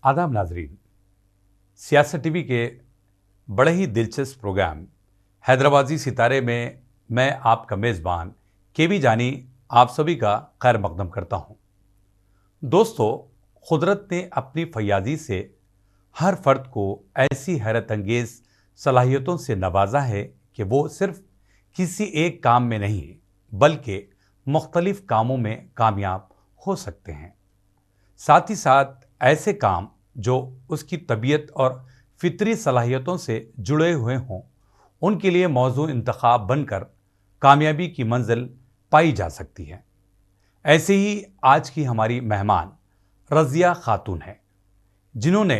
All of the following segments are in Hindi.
आदाब नाजरीन, सियासत टीवी के बड़े ही दिलचस्प प्रोग्राम हैदराबादी सितारे में मैं आपका मेज़बान केबी जानी आप सभी का खैर मकदम करता हूं। दोस्तों, कुदरत ने अपनी फयादी से हर फर्द को ऐसी हैरत अंगेज सलाहियतों से नवाजा है कि वो सिर्फ किसी एक काम में नहीं बल्कि मुख्तलिफ कामों में कामयाब हो सकते हैं। साथ ही साथ ऐसे काम जो उसकी तबीयत और फितरी सलाहियतों से जुड़े हुए हों, उनके लिए मौजू इंतखाब बनकर कामयाबी की मंजिल पाई जा सकती है। ऐसे ही आज की हमारी मेहमान रज़िया खातून है, जिन्होंने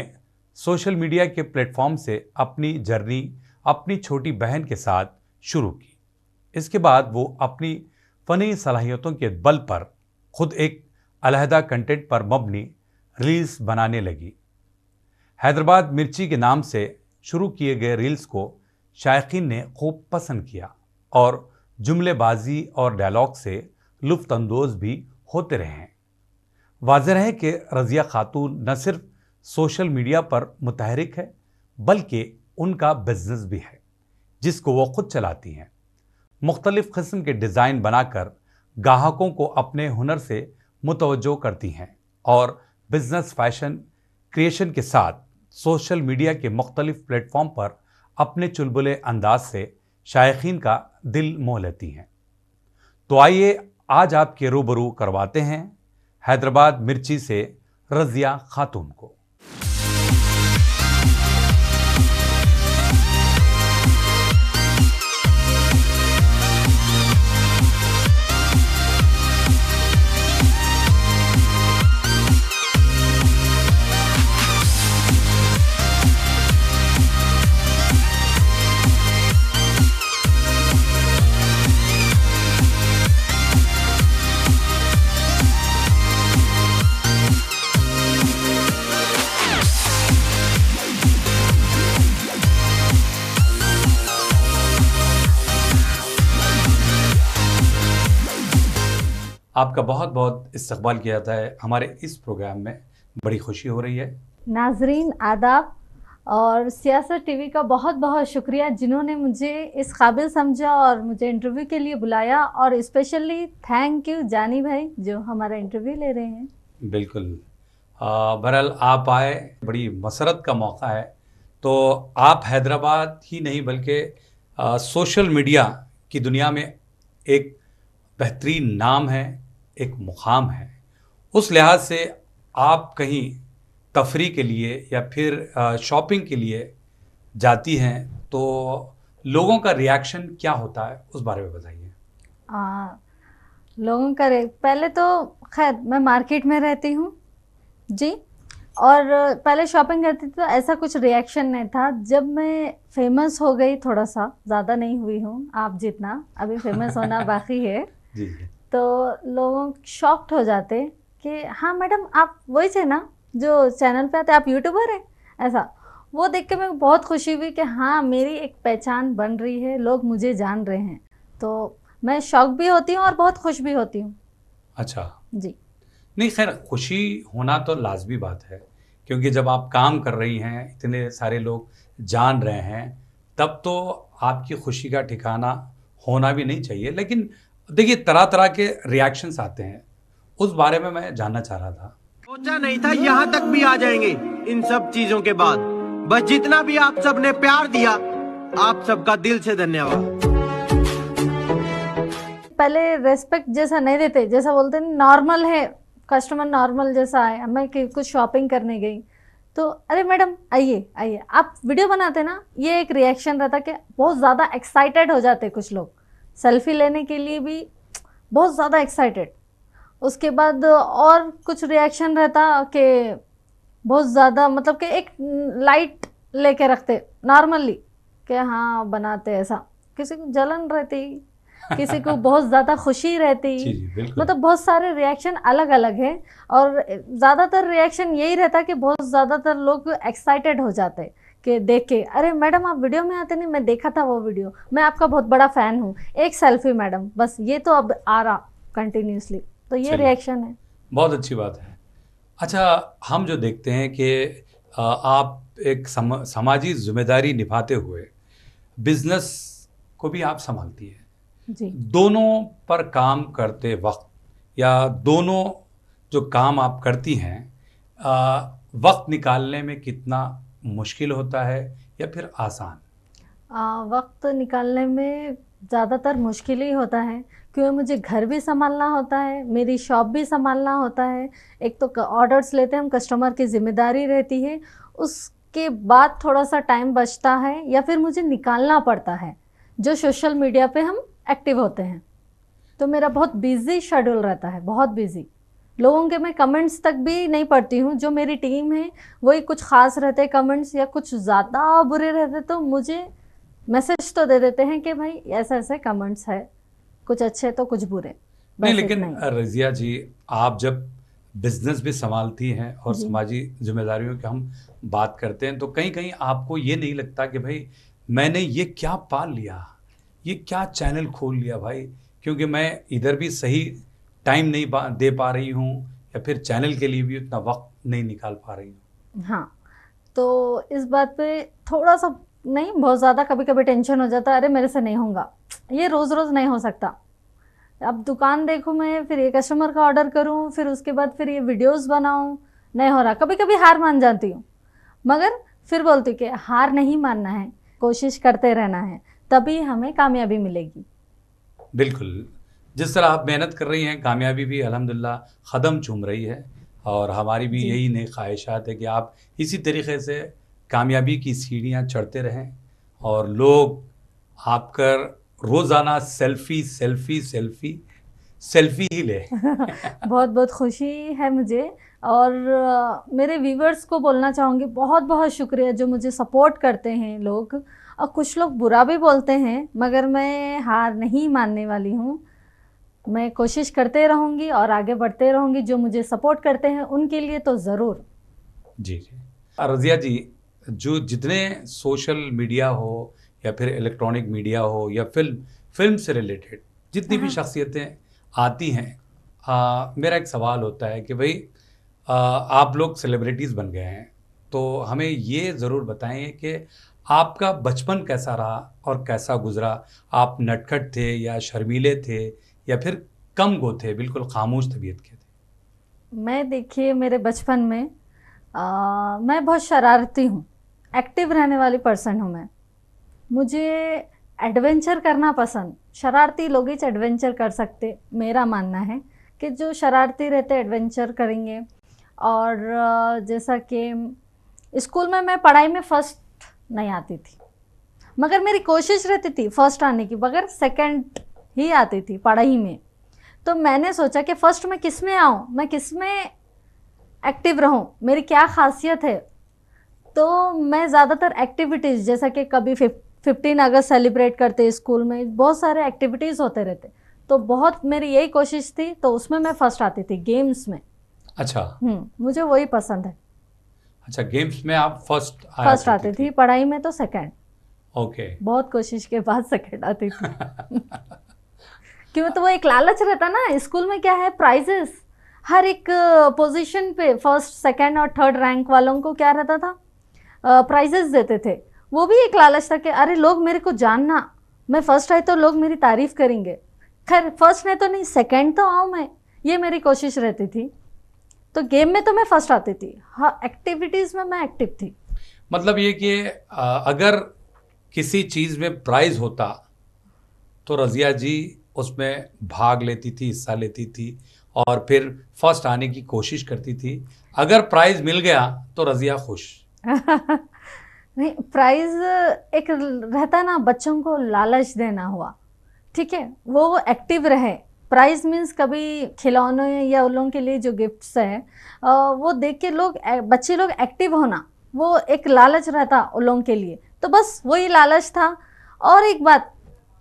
सोशल मीडिया के प्लेटफॉर्म से अपनी जर्नी अपनी छोटी बहन के साथ शुरू की। इसके बाद वो अपनी फ़नी सलाहियतों के बल पर खुद एक अलहदा कंटेंट पर मबनी रील्स बनाने लगी। हैदराबाद मिर्ची के नाम से शुरू किए गए रील्स को शायकीन ने खूब पसंद किया और जुमलेबाजी और डायलॉग से लुत्फ़ अंदोज़ भी होते रहे हैं। वाज़ेह है कि रज़िया खातून न सिर्फ सोशल मीडिया पर मुतहरिक है बल्कि उनका बिजनेस भी है, जिसको वो खुद चलाती हैं। मुख्तलिफ़ किस्म के डिज़ाइन बनाकर ग्राहकों को अपने हुनर से मुतवज्जो करती हैं और बिजनेस फैशन क्रिएशन के साथ सोशल मीडिया के मुख्तलिफ प्लेटफॉर्म पर अपने चुलबुले अंदाज से शायकीन का दिल मोह लेती हैं। तो आइए आज आपके रूबरू करवाते हैं हैदराबाद मिर्ची से रज़िया खातून को। आपका बहुत बहुत इस्तकबाल किया जाता है हमारे इस प्रोग्राम में, बड़ी खुशी हो रही है। नाजरीन आदाब और सियासत टीवी का बहुत बहुत शुक्रिया जिन्होंने मुझे इस काबिल समझा और मुझे इंटरव्यू के लिए बुलाया, और स्पेशली थैंक यू जानी भाई जो हमारा इंटरव्यू ले रहे हैं। बिल्कुल, बहरहाल आप आए, बड़ी मसरत का मौका है। तो आप हैदराबाद ही नहीं बल्कि सोशल मीडिया की दुनिया में एक बेहतरीन नाम है, एक मुकाम है। उस लिहाज से आप कहीं तफरी के लिए या फिर शॉपिंग के लिए जाती हैं तो लोगों का रिएक्शन क्या होता है, उस बारे में बताइए। लोगों का पहले तो खैर मैं मार्केट में रहती हूँ जी, और पहले शॉपिंग करती थी तो ऐसा कुछ रिएक्शन नहीं था। जब मैं फेमस हो गई, थोड़ा सा ज़्यादा नहीं हुई हूँ आप जितना, अभी फेमस होना बाकी है जी। तो लोग शॉक्ड हो जाते कि हाँ मैडम आप वही थे ना जो चैनल पे आते, आप यूट्यूबर हैं, ऐसा। वो देख के मेरे को बहुत खुशी हुई कि हाँ मेरी एक पहचान बन रही है, लोग मुझे जान रहे हैं। तो मैं शॉक भी होती हूँ और बहुत खुश भी होती हूँ। अच्छा जी। नहीं, खैर खुशी होना तो लाजमी बात है, क्योंकि जब आप काम कर रही हैं, इतने सारे लोग जान रहे हैं, तब तो आपकी खुशी का ठिकाना होना भी नहीं चाहिए। लेकिन देखिए, तरह तरह के रिएक्शंस आते हैं, उस बारे में मैं जानना चाह रहा था। सोचा नहीं था यहाँ तक भी आ जाएंगे इन सब चीजों के बाद। बस जितना भी आप सब ने प्यार दिया, आप सबका दिल से धन्यवाद। पहले रेस्पेक्ट जैसा नहीं देते, जैसा बोलते नॉर्मल है, कस्टमर नॉर्मल जैसा है। मैं कुछ शॉपिंग करने गई तो अरे मैडम आइए आइए, आप वीडियो बनाते ना, ये एक रिएक्शन रहता कि बहुत ज़्यादा एक्साइटेड हो जाते कुछ लोग, सेल्फी लेने के लिए भी बहुत ज़्यादा एक्साइटेड। उसके बाद और कुछ रिएक्शन रहता कि बहुत ज़्यादा, मतलब कि एक लाइट लेके रखते नॉर्मली कि हाँ बनाते, ऐसा। किसी को जलन रहती, किसी को बहुत ज़्यादा खुशी रहती, मतलब बहुत सारे रिएक्शन अलग अलग है। और ज़्यादातर रिएक्शन यही रहता कि बहुत ज़्यादातर लोग एक्साइटेड हो जाते कि देख के, अरे मैडम आप वीडियो में आते नहीं, मैं देखा था वो वीडियो, मैं आपका बहुत बड़ा फ़ैन हूँ, एक सेल्फी मैडम, बस ये तो अब आ रहा कंटिन्यूसली। तो ये रिएक्शन है। बहुत अच्छी बात है। अच्छा, हम जो देखते हैं कि आप एक समाजी जिम्मेदारी निभाते हुए बिजनेस को भी आप संभालती हैं। जी। दोनों पर काम करते वक्त या दोनों जो काम आप करती हैं, वक्त निकालने में कितना मुश्किल होता है या फिर आसान? वक्त निकालने में ज़्यादातर मुश्किल ही होता है, क्योंकि मुझे घर भी संभालना होता है, मेरी शॉप भी संभालना होता है। एक तो ऑर्डर्स लेते हैं हम, कस्टमर की जिम्मेदारी रहती है, उसके बाद थोड़ा सा टाइम बचता है या फिर मुझे निकालना पड़ता है जो सोशल मीडिया पे हम एक्टिव होते हैं। तो मेरा बहुत बिजी शेड्यूल रहता है, बहुत बिजी। लोगों के मैं कमेंट्स तक भी नहीं पढ़ती हूँ, जो मेरी टीम है वही कुछ खास रहते कमेंट्स या कुछ ज़्यादा बुरे रहते तो मुझे मैसेज तो दे देते हैं कि भाई ऐसे ऐसे कमेंट्स है, कुछ अच्छे तो कुछ बुरे। नहीं, बस लेकिन इतना ही। रज़िया जी, आप जब बिजनेस भी संभालती हैं और जी। समाजी जिम्मेदारियों की हम बात करते हैं, तो कहीं कहीं आपको ये नहीं लगता कि भाई मैंने ये क्या पाल लिया, ये क्या चैनल खोल लिया भाई, क्योंकि मैं इधर भी सही टाइम नहीं दे पा रही हूँ या फिर चैनल के लिए भी उतना वक्त नहीं निकाल पा रही हूँ? हाँ, तो इस बात पे थोड़ा सा नहीं, बहुत ज़्यादा कभी कभी टेंशन हो जाता है, अरे मेरे से नहीं होगा, ये रोज़ रोज़ नहीं हो सकता। अब दुकान देखूँ मैं, फिर ये कस्टमर का ऑर्डर करूँ, फिर उसके बाद फिर ये वीडियोस बनाऊँ, नहीं हो रहा। कभी कभी हार मान जाती हूँ, मगर फिर बोलती हूँ कि हार नहीं मानना है, कोशिश करते रहना है, तभी हमें कामयाबी मिलेगी। बिल्कुल, जिस तरह आप मेहनत कर रही हैं, कामयाबी भी अल्हम्दुलिल्लाह कदम चूम रही है और हमारी भी जी। यही नेक ख्वाहिशात है कि आप इसी तरीके से कामयाबी की सीढ़ियाँ चढ़ते रहें और लोग आपका रोज़ाना सेल्फी सेल्फी सेल्फी सेल्फी ही ले। बहुत बहुत खुशी है मुझे, और मेरे व्यूवर्स को बोलना चाहूँगी बहुत बहुत शुक्रिया जो मुझे सपोर्ट करते हैं लोग। और कुछ लोग बुरा भी बोलते हैं, मगर मैं हार नहीं मानने वाली हूँ। मैं कोशिश करते रहूँगी और आगे बढ़ते रहूँगी। जो मुझे सपोर्ट करते हैं उनके लिए तो ज़रूर। जी जी। रज़िया जी, जो जितने सोशल मीडिया हो या फिर इलेक्ट्रॉनिक मीडिया हो या फिल्म से रिलेटेड जितनी भी हाँ। शख्सियतें आती हैं, मेरा एक सवाल होता है कि भाई आप लोग सेलिब्रिटीज़ बन गए हैं, तो हमें ये ज़रूर बताएं कि आपका बचपन कैसा रहा और कैसा गुजरा। आप नटखट थे या शर्मीले थे या फिर कम गो थे, बिल्कुल खामोश तबीयत के थे? मैं देखिए, मेरे बचपन में मैं बहुत शरारती हूँ, एक्टिव रहने वाली पर्सन हूँ मैं। मुझे एडवेंचर करना पसंद। शरारती लोग ही एडवेंचर कर सकते, मेरा मानना है कि जो शरारती रहते एडवेंचर करेंगे। और जैसा कि स्कूल में मैं पढ़ाई में फ़र्स्ट नहीं आती थी, मगर मेरी कोशिश रहती थी फर्स्ट आने की, मगर सेकंड ही आती थी पढ़ाई में। तो मैंने सोचा कि फर्स्ट मैं किस में आऊँ, मैं किस में एक्टिव रहूँ, मेरी क्या खासियत है। तो मैं ज़्यादातर एक्टिविटीज़, जैसा कि कभी 15 अगस्त सेलिब्रेट करते स्कूल में, बहुत सारे एक्टिविटीज़ होते रहते, तो बहुत मेरी यही कोशिश थी, तो उसमें मैं फर्स्ट आती थी गेम्स में। अच्छा। मुझे वही पसंद है। अच्छा, गेम्स में आप फर्स्ट फर्स्ट आती थी, पढ़ाई में तो सेकंड। ओके। बहुत कोशिश के बाद सेकंड आती थी। क्यों, तो वो एक लालच रहता ना, स्कूल में क्या है, प्राइजेस हर एक पोजीशन पे फर्स्ट सेकंड और थर्ड रैंक वालों को क्या रहता था, प्राइजेस देते थे। वो भी एक लालच था कि अरे लोग मेरे को जानना, मैं फर्स्ट आई तो लोग मेरी तारीफ करेंगे। खैर फर्स्ट नहीं तो नहीं, सेकंड तो आऊँ मैं, ये मेरी कोशिश रहती थी। तो गेम में तो मैं फर्स्ट आती थी, हाँ एक्टिविटीज़ में मैं एक्टिव थी। मतलब ये कि अगर किसी चीज़ में प्राइज होता तो रज़िया जी उसमें भाग लेती थी, हिस्सा लेती थी और फिर फर्स्ट आने की कोशिश करती थी। अगर प्राइज मिल गया तो रज़िया खुश। नहीं, प्राइज एक रहता ना, बच्चों को लालच देना हुआ, ठीक है, वो एक्टिव रहे। प्राइज मीन्स कभी खिलौने या उन लोगों के लिए जो गिफ्ट्स है, वो देख के लोग, बच्चे लोग एक्टिव होना, वो एक लालच रहता उन लोगों के लिए। तो बस वही लालच था। और एक बात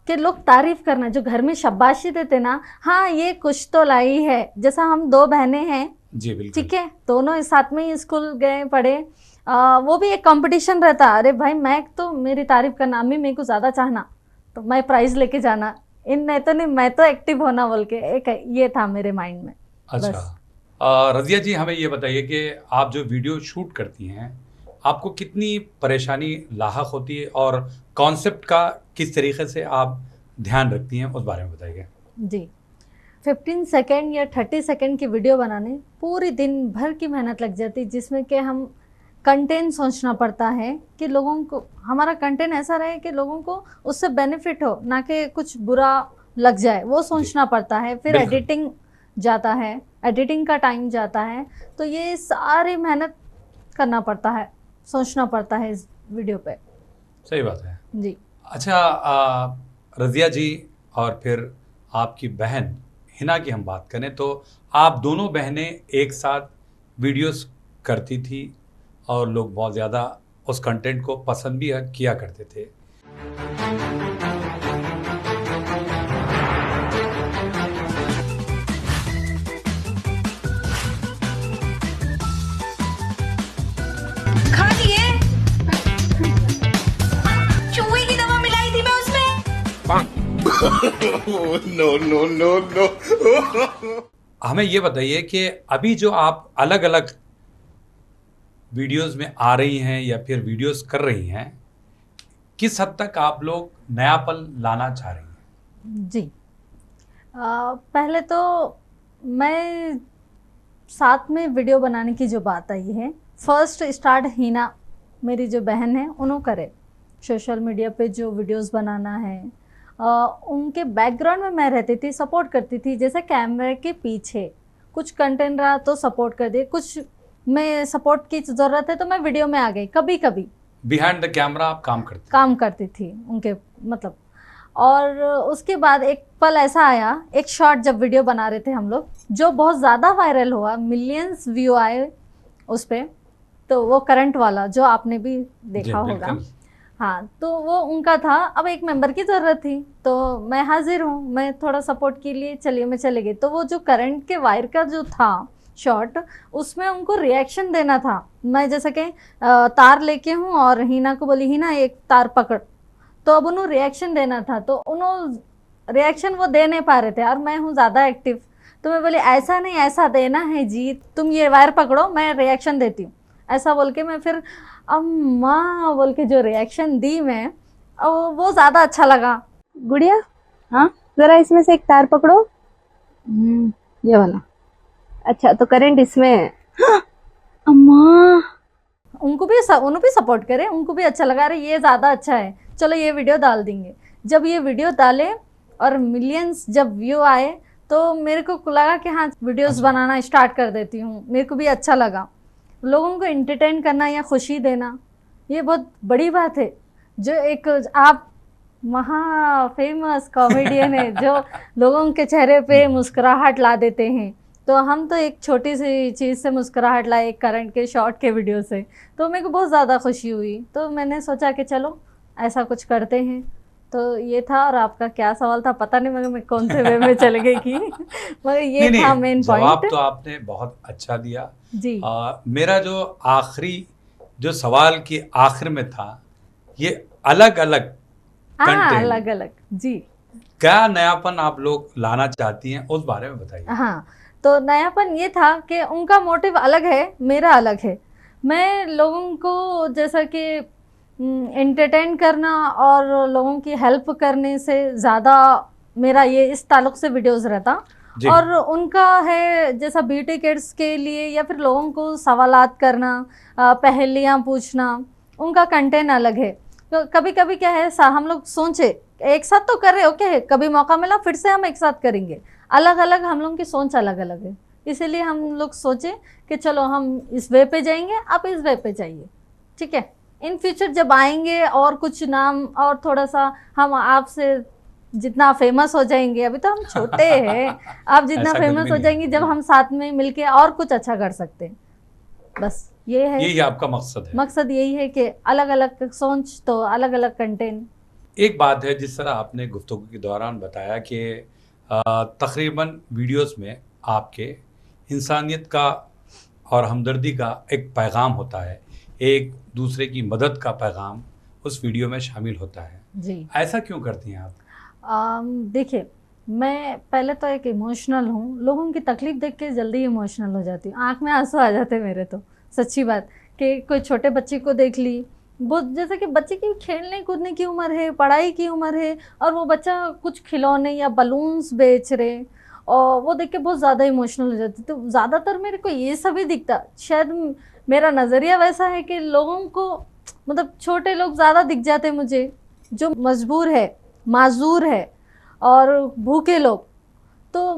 कि लोग तारीफ करना, जो घर में शाबाशी देते ना, हाँ ये कुछ तो लाई है। जैसा हम 2 बहनें हैं, जी बिल्कुल। ठीक है, दोनों साथ में ही स्कूल गए पढ़े, वो भी एक कंपटीशन रहता, अरे भाई मैं तो, मेरी तारीफ करना, अम्मी मेरे को ज़्यादा चाहना तो मैं प्राइज लेके जाना, इन नहीं तो नहीं, मैं तो एक्टिव होना बोल के, एक ये था मेरे माइंड में। अच्छा। बस। रज़िया जी, हमें ये बताइए कि आप जो वीडियो शूट करती हैं, आपको कितनी परेशानी लाहक होती है और कॉन्सेप्ट का किस तरीके से आप ध्यान रखती हैं, उस बारे में बताइए। जी, 15 सेकंड या 30 सेकंड की वीडियो बनाने पूरी दिन भर की मेहनत लग जाती है, जिसमें कि हम कंटेंट सोचना पड़ता है कि लोगों को हमारा कंटेंट ऐसा रहे कि लोगों को उससे बेनिफिट हो, ना कि कुछ बुरा लग जाए, वो सोचना पड़ता है। फिर बिल्कुल। एडिटिंग जाता है, एडिटिंग का टाइम जाता है, तो ये सारी मेहनत करना पड़ता है, सोचना पड़ता है इस वीडियो पे। सही बात है। जी। अच्छा, रज़िया जी और फिर आपकी बहन हिना की हम बात करें तो आप दोनों बहनें एक साथ वीडियोस करती थी और लोग बहुत ज़्यादा उस कंटेंट को पसंद भी किया करते थे। खा लिए। चूहे की दवा मिलाई थी मैं उसमें। no, no, no, no. हमें ये बताइए कि अभी जो आप अलग अलग वीडियोस में आ रही हैं या फिर वीडियोस कर रही हैं, किस हद तक आप लोग नयापन लाना चाह रही हैं? जी, पहले तो मैं साथ में वीडियो बनाने की जो बात आई है, फर्स्ट स्टार्ट हिना मेरी जो बहन है उन्होंने करे सोशल मीडिया पे जो वीडियोस बनाना है। उनके बैकग्राउंड में मैं रहती थी, सपोर्ट करती थी, जैसे कैमरे के पीछे कुछ कंटेंट रहा तो सपोर्ट कर दिए, कुछ में सपोर्ट की ज़रूरत है तो मैं वीडियो में आ गई, कभी कभी बिहाइंड द कैमरा आप काम करती थी उनके मतलब। और उसके बाद एक पल ऐसा आया, एक शॉर्ट जब वीडियो बना रहे थे हम लोग, जो बहुत ज़्यादा वायरल हुआ, मिलियंस व्यू आए उस पर, तो वो करंट वाला जो आपने भी देखा होगा। हाँ, तो वो उनका था। अब एक मेंबर की ज़रूरत थी तो मैं हाजिर हूँ, मैं थोड़ा सपोर्ट के लिए चलिए मैं चले गई। तो वो जो करंट के वायर का जो था शॉर्ट, उसमें उनको रिएक्शन देना था। मैं जैसे कि तार लेके हूँ और हिना को बोली हिना एक तार पकड़, तो अब उन्होंने रिएक्शन देना था, तो उन्होंने रिएक्शन वो दे नहीं पा रहे थे और मैं हूँ ज़्यादा एक्टिव, तो मैं बोली ऐसा नहीं, ऐसा देना है जी, तुम ये वायर पकड़ो मैं रिएक्शन देती हूँ, ऐसा बोल के मैं फिर अम्मा बोल के जो रिएक्शन दी मैं, वो ज़्यादा अच्छा लगा। गुड़िया, हाँ जरा इसमें से एक तार पकड़ो। ये वाला। अच्छा, तो करंट इसमें है। हाँ, अम्मा उनको भी सपोर्ट करे, उनको भी अच्छा लगा, अरे ये ज़्यादा अच्छा है, चलो ये वीडियो डाल देंगे। जब ये वीडियो डाले और मिलियंस जब व्यू आए तो मेरे को लगा कि हाँ वीडियोस बनाना स्टार्ट कर देती हूँ। मेरे को भी अच्छा लगा, लोगों को एंटरटेन करना या खुशी देना ये बहुत बड़ी बात है। जो एक आप महा फेमस कॉमेडियन है जो लोगों के चेहरे पे मुस्कुराहट ला देते हैं, तो हम तो एक छोटी सी चीज़ से मुस्कुराहट लाए, एक करंट के शॉर्ट के वीडियो से, तो मेरे को बहुत ज़्यादा खुशी हुई। तो मैंने सोचा कि चलो ऐसा कुछ करते हैं। तो ये था। और आपका क्या सवाल था पता नहीं, मगर मैं कौन से वे में चले गई की मगर ये था मेन जवाब पॉइंट। तो आपने बहुत अच्छा दिया जी। मेरा जो आखिरी जो सवाल की आखिर में था, ये अलग अलग हाँ, अलग अलग। जी, क्या नयापन आप लोग लाना चाहती हैं, उस बारे में बताइए। हाँ, तो नयापन ये था कि उनका मोटिव अलग है, मेरा अलग है। मैं लोगों को जैसा कि एंटरटेन करना और लोगों की हेल्प करने से ज़्यादा मेरा ये इस ताल्लुक से वीडियोस रहता, और उनका है जैसा ब्यूटी किड्स के लिए या फिर लोगों को सवालात करना, पहेलियाँ पूछना, उनका कंटेंट अलग है। तो कभी कभी क्या है हम लोग सोचे एक साथ तो कर रहे हो, ओके कभी मौका मिला फिर से हम एक साथ करेंगे, अलग अलग हम लोगों की सोच अलग अलग है। इसीलिए हम लोग सोचे कि चलो हम इस वे पे जाएंगे, आप इस वे पे जाइए, ठीक है। इन फ्यूचर जब आएंगे और कुछ नाम और थोड़ा सा हम आपसे जितना फेमस हो जाएंगे, अभी तो हम छोटे हैं, आप जितना फेमस हो जाएंगे जब हम साथ में मिलके और कुछ अच्छा कर सकते हैं। बस ये है, यही आपका मकसद है। मकसद यही है कि अलग अलग सोच तो अलग अलग कंटेंट। एक बात है, जिस तरह आपने गुफ्तगू के दौरान बताया कि तकरीबन वीडियोस में आपके इंसानियत का और हमदर्दी का एक पैगाम होता है, एक दूसरे की मदद का पैगाम उस वीडियो में शामिल होता है। जी, ऐसा क्यों करती हैं आप? देखिए मैं पहले तो एक इमोशनल हूँ, लोगों की तकलीफ देख के जल्दी इमोशनल हो जाती हूँ, आँख में आंसू आ जाते हैं मेरे तो, सच्ची बात। कि कोई छोटे बच्चे को देख ली, वो जैसे कि बच्चे की खेलने कूदने की उम्र है, पढ़ाई की उम्र है, और वो बच्चा कुछ खिलौने या बलून्स बेच रहे, और वो देख के बहुत ज़्यादा इमोशनल हो जाती। तो ज़्यादातर मेरे को ये सभी दिखता, शायद मेरा नज़रिया वैसा है कि लोगों को मतलब छोटे लोग ज़्यादा दिख जाते मुझे, जो मजबूर है, माजूर है और भूखे लोग। तो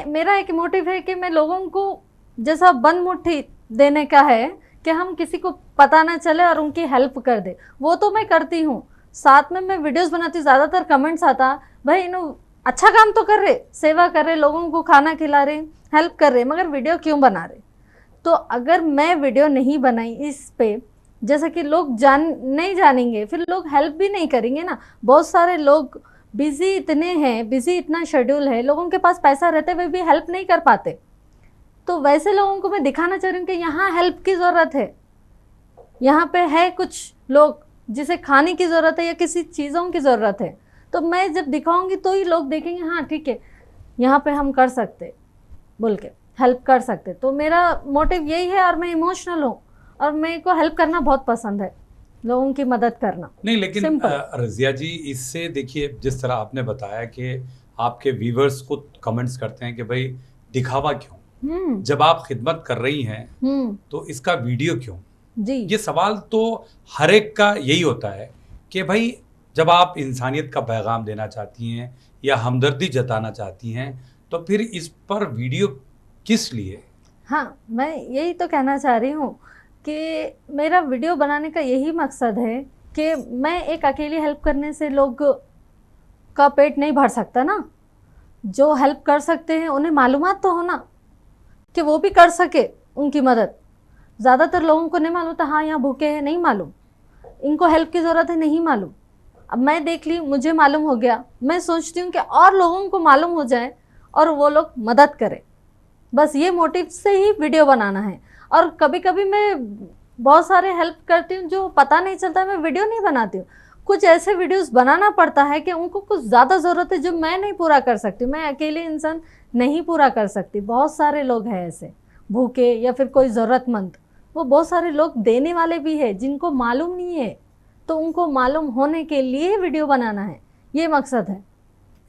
मेरा एक मोटिव है कि मैं लोगों को जैसा बंद मुट्ठी देने का है कि हम किसी को पता ना चले और उनकी हेल्प कर दे, वो तो मैं करती हूँ। साथ में मैं वीडियोस बनाती हूँ, ज़्यादातर कमेंट्स आता भाई इन्हों अच्छा काम तो कर रहे, सेवा कर रहे, लोगों को खाना खिला रहे, हेल्प कर रहे, मगर वीडियो क्यों बना रहे। तो अगर मैं वीडियो नहीं बनाई इस पे, जैसे कि लोग नहीं जानेंगे, फिर लोग हेल्प भी नहीं करेंगे ना। बहुत सारे लोग बिजी इतने हैं, बिजी इतना शेड्यूल है, लोगों के पास पैसा रहते हुए भी हेल्प नहीं कर पाते। तो वैसे लोगों को मैं दिखाना चाह रही हूँ कि यहाँ हेल्प की ज़रूरत है, यहाँ पे है कुछ लोग जिसे खाने की ज़रूरत है या किसी चीज़ों की ज़रूरत है। तो मैं जब दिखाऊंगी तो ही लोग देखेंगे हाँ ठीक है, यहाँ पे हम कर सकते, बोल के हेल्प कर सकते। तो मेरा मोटिव यही है, और मैं इमोशनल हूँ और मेरे को हेल्प करना बहुत पसंद है, लोगों की मदद करना। नहीं, लेकिन Simple। रज़िया जी, इससे देखिए जिस तरह आपने बताया कि आपके व्यूवर्स को कमेंट्स करते हैं कि भाई दिखावा क्यों, जब आप खिदमत कर रही हैं तो इसका वीडियो क्यों। जी ये सवाल तो हर एक का यही होता है कि भाई जब आप इंसानियत का पैगाम देना चाहती हैं या हमदर्दी जताना चाहती हैं तो फिर इस पर वीडियो किस लिए। हाँ, मैं यही तो कहना चाह रही हूँ कि मेरा वीडियो बनाने का यही मकसद है कि मैं एक अकेली हेल्प करने से लोग का पेट नहीं भर सकता ना। जो हेल्प कर सकते हैं उन्हें मालूमात तो हो ना कि वो भी कर सके उनकी मदद। ज़्यादातर लोगों को नहीं मालूम था, हाँ यहाँ भूखे हैं, नहीं मालूम, इनको हेल्प की ज़रूरत है, नहीं मालूम। अब मैं देख ली, मुझे मालूम हो गया, मैं सोचती हूँ कि और लोगों को मालूम हो जाए और वो लोग मदद करें। बस ये मोटिव से ही वीडियो बनाना है। और कभी कभी मैं बहुत सारे हेल्प करती हूँ जो पता नहीं चलता, मैं वीडियो नहीं बनाती हूँ। कुछ ऐसे वीडियोस बनाना पड़ता है कि उनको कुछ ज़्यादा ज़रूरत है जो मैं नहीं पूरा कर सकती, मैं अकेले इंसान नहीं पूरा कर सकती। बहुत सारे लोग हैं ऐसे भूखे या फिर कोई ज़रूरतमंद, वो बहुत सारे लोग देने वाले भी हैं जिनको मालूम नहीं है, तो उनको मालूम होने के लिए वीडियो बनाना है, ये मकसद है।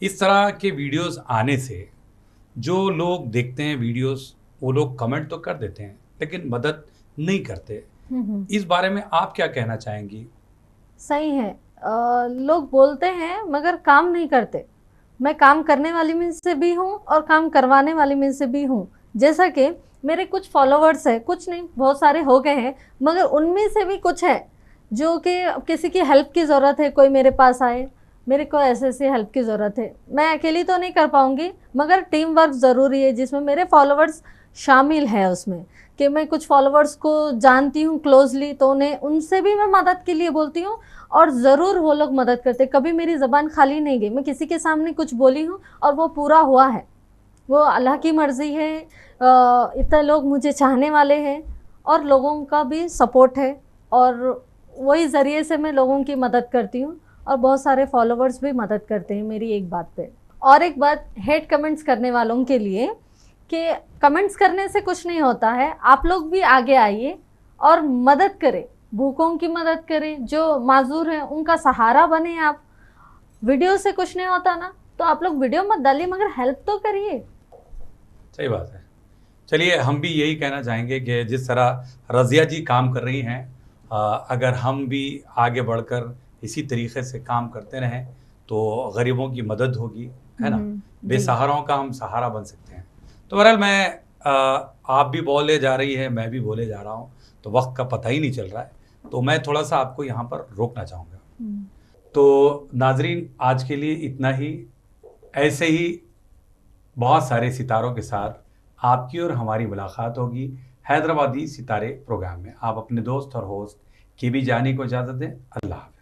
इस तरह के वीडियोस आने से जो लोग देखते हैं वीडियोस, वो लोग कमेंट तो कर देते हैं लेकिन मदद नहीं करते। इस बारे में आप क्या कहना चाहेंगी। सही है, लोग बोलते हैं मगर काम नहीं करते। मैं काम करने वाली में से भी हूँ और काम करवाने वाली में से भी हूँ। जैसा कि मेरे कुछ फॉलोवर्स है, कुछ नहीं बहुत सारे हो गए हैं, मगर उनमें से भी कुछ है जो कि किसी की हेल्प की ज़रूरत है, कोई मेरे पास आए, मेरे को ऐसे हेल्प की ज़रूरत है, मैं अकेली तो नहीं कर पाऊँगी, मगर टीम वर्क ज़रूरी है जिसमें मेरे फॉलोवर्स शामिल है। उसमें कि मैं कुछ फॉलोवर्स को जानती हूँ क्लोजली, तो उन्हें उनसे भी मैं मदद के लिए बोलती हूँ और ज़रूर वो लोग मदद करते। कभी मेरी ज़बान खाली नहीं गई, मैं किसी के सामने कुछ बोली हूँ और वो पूरा हुआ है, वो अल्लाह की मर्ज़ी है। इतने लोग मुझे चाहने वाले हैं और लोगों का भी सपोर्ट है, और वही ज़रिए से मैं लोगों की मदद करती हूँ और बहुत सारे फॉलोवर्स भी मदद करते हैं मेरी एक बात पे। और एक बात हेट कमेंट्स करने वालों के लिए कि कमेंट्स करने से कुछ नहीं होता है, आप लोग भी आगे आइए और मदद करें, भूखों की मदद करें, जो माजूर हैं उनका सहारा बने आप। वीडियो से कुछ नहीं होता ना, तो आप लोग वीडियो मत डालिए मगर हेल्प तो करिए। सही बात है। चलिए, हम भी यही कहना चाहेंगे कि जिस तरह रज़िया जी काम कर रही हैं, अगर हम भी आगे बढ़कर इसी तरीके से काम करते रहें तो गरीबों की मदद होगी, है ना, बेसहाराओं का हम सहारा बन सकते हैं। तो बहरहाल मैं आप भी बोले जा रही है, मैं भी बोले जा रहा हूँ, तो वक्त का पता ही नहीं चल रहा है, तो मैं थोड़ा सा आपको यहाँ पर रोकना चाहूँगा। तो नाजरीन, आज के लिए इतना ही। ऐसे ही बहुत सारे सितारों के साथ आपकी और हमारी मुलाकात होगी हैदराबादी सितारे प्रोग्राम में। आप अपने दोस्त और होस्ट केबी जानी को इजाज़त दें। अल्लाह हाफ़िज़।